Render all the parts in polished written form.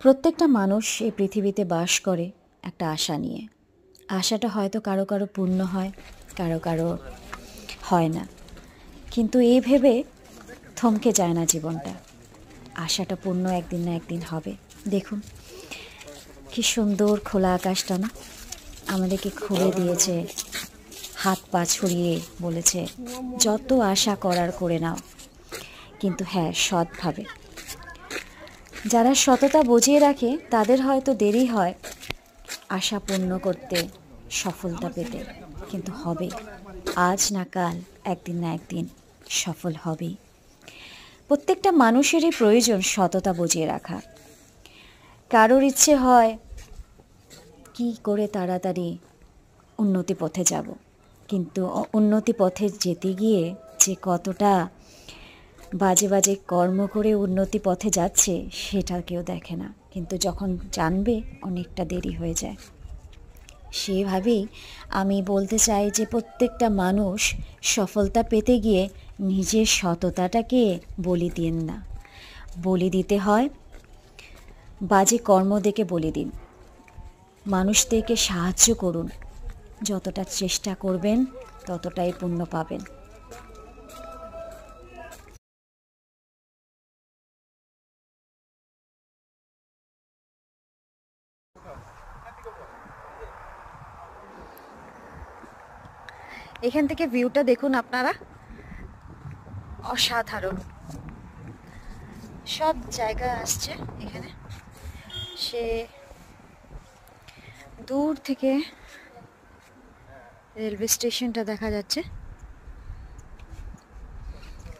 প্রত্যেকটা মানুষ এই পৃথিবীতে বাস করে একটা আশা নিয়ে। আশাটা হয়তো কারো কারো পূর্ণ হয়, কারো কারো হয় না, কিন্তু এই ভেবে থমকে যায় না জীবনটা। আশাটা পূর্ণ একদিন না একদিন হবে। দেখুন কি সুন্দর খোলা আকাশটা না, আমাদেরকে খুলে দিয়েছে, হাত পা ছড়িয়ে বলেছে যত আশা করার করে নাও, কিন্তু হ্যাঁ সৎভাবে। যারা সততা বজিয়ে রাখে তাদের হয়তো দেরি হয় আশা পূর্ণ করতে, সফলতা পেতে, কিন্তু হবে, আজ না কাল, একদিন না একদিন সফল হবেই। প্রত্যেকটা মানুষেরই প্রয়োজন সততা বজিয়ে রাখা। কারোর ইচ্ছে হয় কি করে তাড়াতাড়ি উন্নতি পথে যাব, কিন্তু উন্নতি পথে যেতে গিয়ে যে কতটা বাজে বাজে কর্ম করে উন্নতি পথে যাচ্ছে সেটা কেউ দেখে না, কিন্তু যখন জানবে অনেকটা দেরি হয়ে যায়। সেভাবেই আমি বলতে চাই যে প্রত্যেকটা মানুষ সফলতা পেতে গিয়ে নিজের সততাটাকে বলি দিন না। বলি দিতে হয় বাজে কর্ম দেখে বলি দিন। মানুষদেরকে সাহায্য করুন, যতটা চেষ্টা করবেন ততটাই পুণ্য পাবেন। এখান থেকে ভিউটা দেখুন আপনারা, অসাধারণ। সব জায়গা আসছে এখানে, সে দূর থেকে রেলওয়ে স্টেশনটা দেখা যাচ্ছে,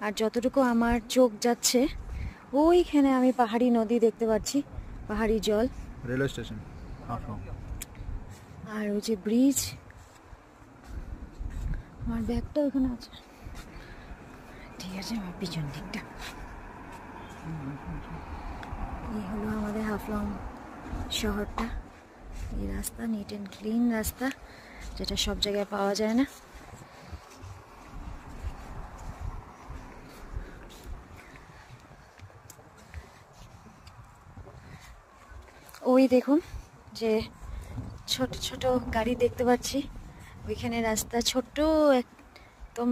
আর যতটুকু আমার চোখ যাচ্ছে ওইখানে আমি পাহাড়ি নদী দেখতে পাচ্ছি, পাহাড়ি জল, রেলওয়ে স্টেশন, আর ওই যে ব্রিজ। আমার ব্যাগটা ওখানে আছে, ঠিক আছে, আমার পিছন দিকটা। এই হলো আমাদের হাফলং শহরটা। এই রাস্তা নিট অ্যান্ড ক্লিন রাস্তা, যেটা সব জায়গায় পাওয়া যায় না। ওই দেখুন যে ছোট ছোট গাড়ি দেখতে পাচ্ছি, ওইখানে রাস্তা ছোট্ট একদম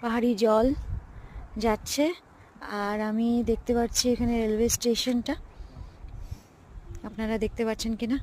পাহাড়ি জল যাচ্ছে, আর আমি দেখতে পাচ্ছি এখানে রেলওয়ে স্টেশনটা। আপনারা দেখতে পাচ্ছেন কিনা?